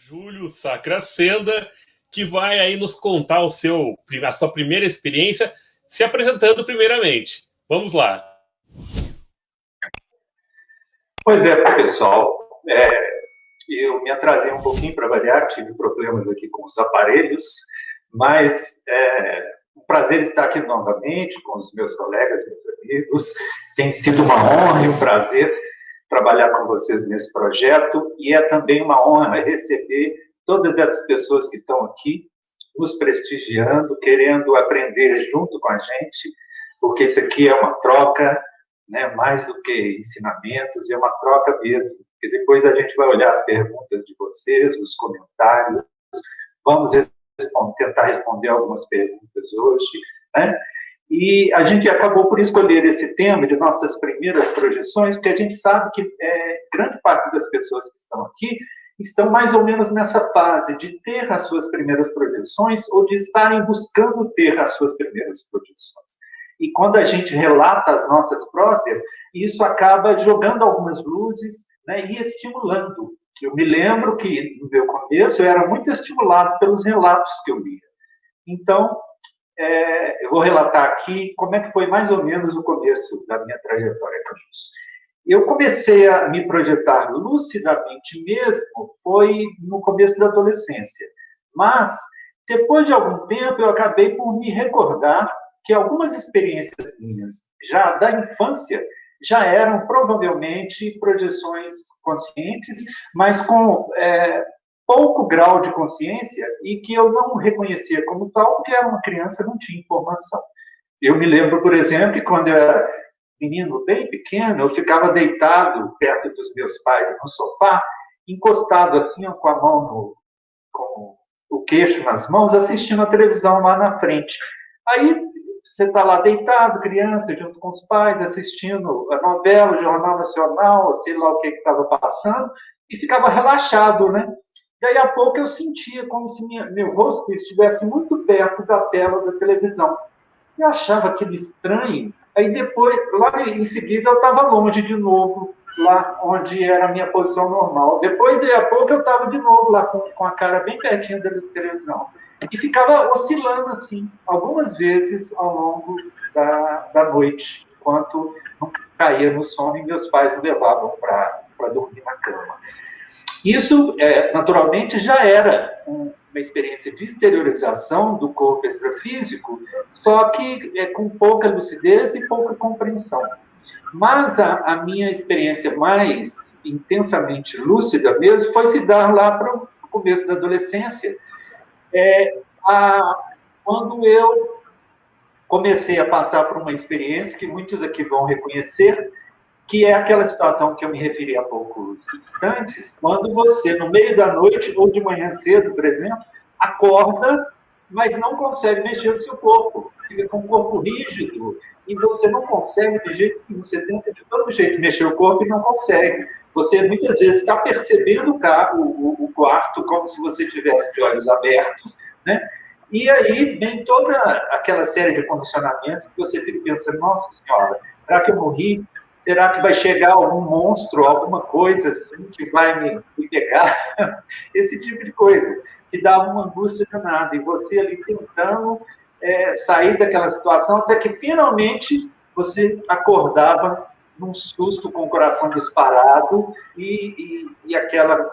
Júlio Sacracenda, que vai aí nos contar a sua primeira experiência, se apresentando primeiramente. Vamos lá. Pois é, pessoal. Eu me atrasei um pouquinho para variar, tive problemas aqui com os aparelhos, mas um prazer estar aqui novamente com os meus colegas, meus amigos. Tem sido uma honra e um prazer trabalhar com vocês nesse projeto, e é também uma honra receber todas essas pessoas que estão aqui nos prestigiando, querendo aprender junto com a gente, porque isso aqui é uma troca, né, mais do que ensinamentos, é uma troca mesmo, porque depois a gente vai olhar as perguntas de vocês, os comentários, vamos tentar responder algumas perguntas hoje, né? E a gente acabou por escolher esse tema de nossas primeiras projeções, porque a gente sabe que grande parte das pessoas que estão aqui estão mais ou menos nessa fase de ter as suas primeiras projeções ou de estarem buscando ter as suas primeiras projeções. E quando a gente relata as nossas próprias, isso acaba jogando algumas luzes, né, e estimulando. Eu me lembro que, no meu começo, eu era muito estimulado pelos relatos que eu lia. Então, eu vou relatar aqui como é que foi mais ou menos o começo da minha trajetória com isso. Eu comecei a me projetar lucidamente mesmo, foi no começo da adolescência. Mas, depois de algum tempo, eu acabei por me recordar que algumas experiências minhas, já da infância, já eram provavelmente projeções conscientes, mas com pouco grau de consciência e que eu não reconhecia como tal, porque era uma criança, não tinha informação. Eu me lembro, por exemplo, que quando eu era menino bem pequeno, eu ficava deitado perto dos meus pais no sofá, encostado assim, com a mão com o queixo nas mãos, assistindo a televisão lá na frente. Aí você está lá deitado, criança, junto com os pais, assistindo a novela, o Jornal Nacional, sei lá o que estava passando, e ficava relaxado, né? Daí a pouco eu sentia como se meu rosto estivesse muito perto da tela da televisão. Eu achava aquilo estranho. Aí depois, lá em seguida, eu estava longe de novo, lá onde era a minha posição normal. Depois, daí a pouco, eu estava de novo lá com a cara bem pertinho da televisão. E ficava oscilando assim, algumas vezes ao longo da noite, enquanto não caía no sono e meus pais me levavam para dormir na cama. Isso, naturalmente, já era uma experiência de exteriorização do corpo extrafísico, só que com pouca lucidez e pouca compreensão. Mas a minha experiência mais intensamente lúcida mesmo foi se dar lá para o começo da adolescência, quando eu comecei a passar por uma experiência que muitos aqui vão reconhecer, que é aquela situação que eu me referi há poucos instantes, quando você, no meio da noite ou de manhã cedo, por exemplo, acorda, mas não consegue mexer o seu corpo, fica com o corpo rígido, e você não consegue de jeito nenhum, você tenta de todo jeito mexer o corpo e não consegue. Você, muitas vezes, está percebendo o quarto como se você tivesse de olhos abertos, né? E aí vem toda aquela série de condicionamentos que você fica pensando, nossa senhora, será que eu morri? Será que vai chegar algum monstro, alguma coisa assim que vai me pegar? Esse tipo de coisa, que dá uma angústia danada. E você ali tentando sair daquela situação, até que finalmente você acordava num susto com o coração disparado e aquela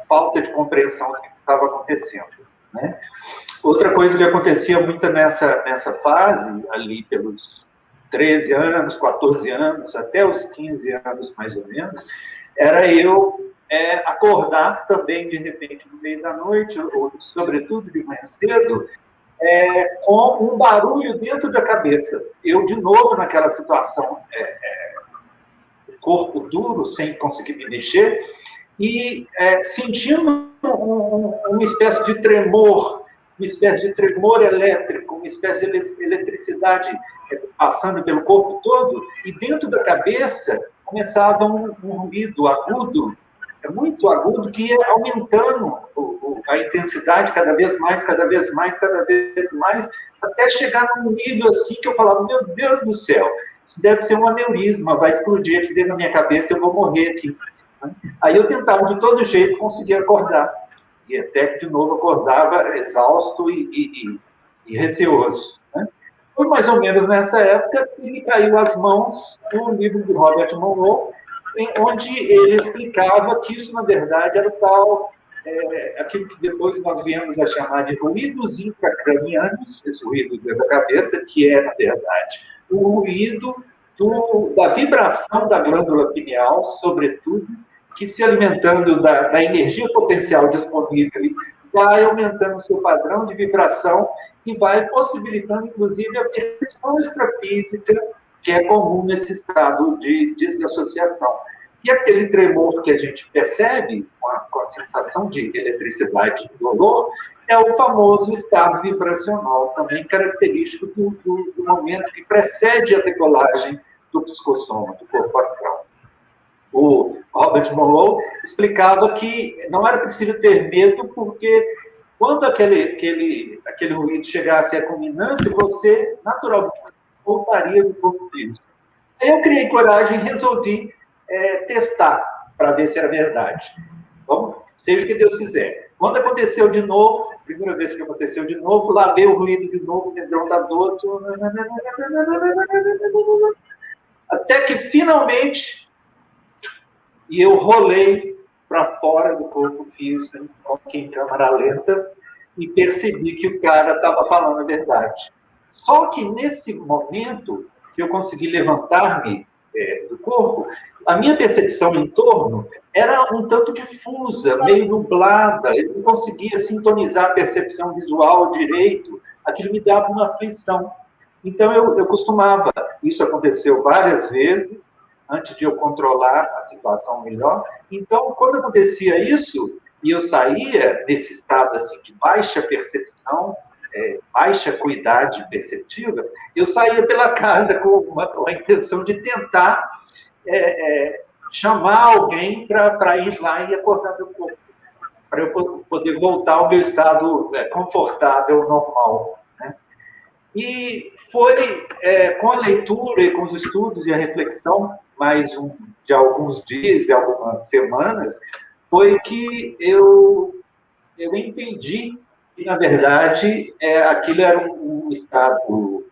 falta de compreensão do que estava acontecendo, né? Outra coisa que acontecia muito nessa fase, ali pelos 13 anos, 14 anos, até os 15 anos, mais ou menos, era eu acordar também, de repente, no meio da noite, ou sobretudo de manhã cedo, com um barulho dentro da cabeça. Eu, de novo, naquela situação, corpo duro, sem conseguir me mexer, e sentindo uma espécie de tremor elétrico, uma espécie de eletricidade passando pelo corpo todo, e dentro da cabeça começava um ruído agudo, muito agudo, que ia aumentando a intensidade cada vez mais, até chegar num nível assim que eu falava, meu Deus do céu, isso deve ser um aneurisma, vai explodir aqui dentro da minha cabeça, eu vou morrer aqui. Aí eu tentava de todo jeito conseguir acordar. E até que, de novo, acordava exausto e receoso. Né? Foi mais ou menos nessa época que me caiu às mãos o livro de Robert Monroe, onde ele explicava que isso, na verdade, era o tal, aquilo que depois nós viemos a chamar de ruídos intracranianos, esse ruído da cabeça, que é, na verdade, o ruído da vibração da glândula pineal, sobretudo, que, se alimentando da energia potencial disponível, vai aumentando o seu padrão de vibração e vai possibilitando, inclusive, a percepção extrafísica, que é comum nesse estado de desassociação. E aquele tremor que a gente percebe, com a sensação de eletricidade e dolor, é o famoso estado vibracional, também característico do momento que precede a decolagem do psicossoma, do corpo astral. O Robert Monroe explicava que não era preciso ter medo, porque quando aquele ruído chegasse à culminância, você naturalmente voltaria do corpo físico. Aí eu criei coragem e resolvi testar, para ver se era verdade. Vamos, seja o que Deus quiser. Quando aconteceu de novo, primeira vez que aconteceu de novo, lavei o ruído de novo, amedrontador, até que finalmente eu rolei para fora do corpo físico, em câmera lenta, e percebi que o cara estava falando a verdade. Só que nesse momento que eu consegui levantar-me do corpo, a minha percepção em torno era um tanto difusa, meio nublada, eu não conseguia sintonizar a percepção visual direito, aquilo me dava uma aflição. Então eu costumava, isso aconteceu várias vezes, antes de eu controlar a situação melhor. Então, quando acontecia isso, e eu saía nesse estado assim, de baixa percepção, baixa acuidade perceptiva, eu saía pela casa com a intenção de tentar chamar alguém para ir lá e acordar meu corpo, para eu poder voltar ao meu estado confortável, normal. Né? E foi com a leitura e com os estudos e a reflexão, de alguns dias e algumas semanas, foi que eu entendi que, na verdade, aquilo era um estado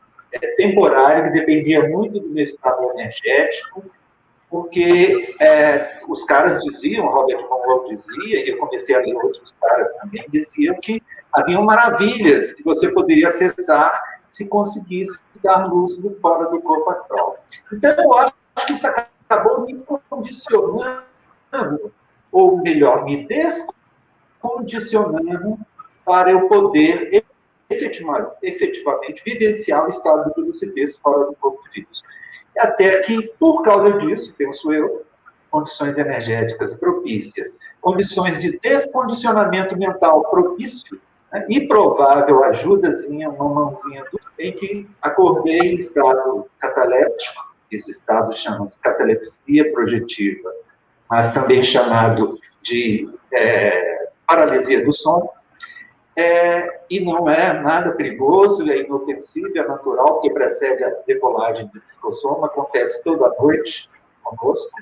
temporário, que dependia muito do meu estado energético, porque os caras diziam, Robert Monroe dizia, e eu comecei a ler outros caras também, diziam que haviam maravilhas que você poderia acessar se conseguisse estar lúcido fora do corpo astral. Então, eu acho que isso acabou me condicionando, ou melhor, me descondicionando para eu poder efetivamente vivenciar o estado de lucidez fora do corpo físico. Até que, por causa disso, penso eu, condições energéticas propícias, condições de descondicionamento mental propício, né, e provável ajudazinha, uma mãozinha, em que acordei em estado cataléptico. Esse estado chama-se catalepsia projetiva, mas também chamado de paralisia do sono. E não é nada perigoso, é inofensivo, é natural, porque precede a decolagem do psicossoma, acontece toda noite conosco.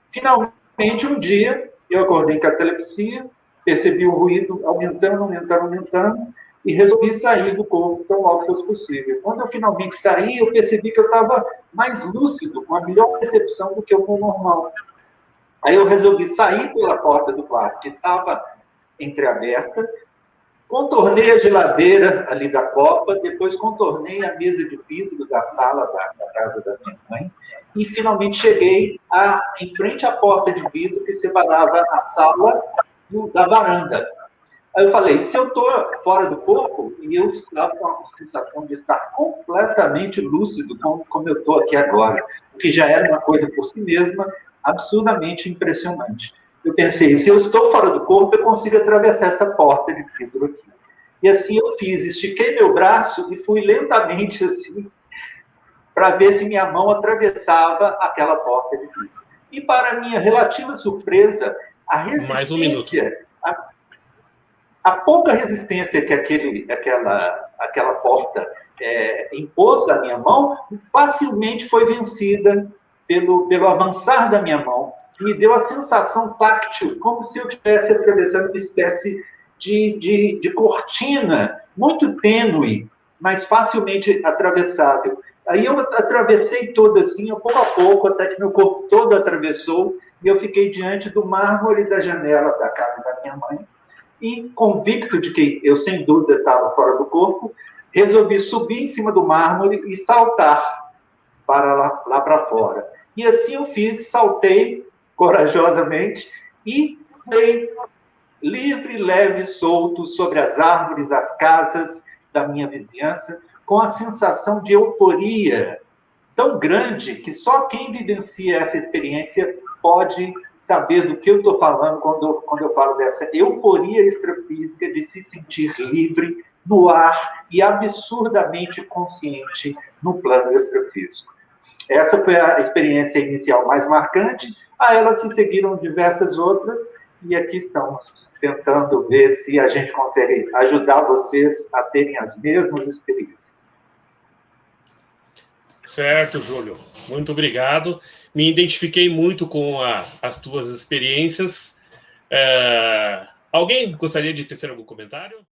Finalmente, um dia, eu acordei em catalepsia, percebi o ruído aumentando, e resolvi sair do corpo tão logo fosse possível. Quando eu finalmente saí, eu percebi que eu estava mais lúcido, com a melhor percepção do que o normal. Aí eu resolvi sair pela porta do quarto, que estava entreaberta, contornei a geladeira ali da copa, depois contornei a mesa de vidro da sala da casa da minha mãe, e finalmente cheguei em frente à porta de vidro que separava a sala da varanda. Aí eu falei, se eu estou fora do corpo, e eu estava com a sensação de estar completamente lúcido, como eu estou aqui agora, o que já era uma coisa por si mesma absurdamente impressionante. Eu pensei, se eu estou fora do corpo, eu consigo atravessar essa porta de vidro aqui. E assim eu fiz, estiquei meu braço e fui lentamente assim, para ver se minha mão atravessava aquela porta de vidro. E para minha relativa surpresa, a resistência... Mais um minuto. A pouca resistência que aquela porta impôs à minha mão, facilmente foi vencida pelo avançar da minha mão. me deu a sensação táctil, como se eu estivesse atravessando uma espécie de cortina muito tênue, mas facilmente atravessável. Aí eu atravessei todo assim, pouco a pouco, até que meu corpo todo atravessou, e eu fiquei diante do mármore da janela da casa da minha mãe, e convicto de que eu, sem dúvida, estava fora do corpo, resolvi subir em cima do mármore e saltar para lá para fora. E assim eu fiz, saltei corajosamente e fui livre, leve, solto sobre as árvores, as casas da minha vizinhança, com a sensação de euforia tão grande que só quem vivencia essa experiência pode saber do que eu estou falando quando eu falo dessa euforia extrafísica de se sentir livre no ar e absurdamente consciente no plano extrafísico. Essa foi a experiência inicial mais marcante, a ela se seguiram diversas outras, e aqui estamos tentando ver se a gente consegue ajudar vocês a terem as mesmas experiências. Certo, Júlio. Muito obrigado. Me identifiquei muito com as tuas experiências. Alguém gostaria de tecer algum comentário?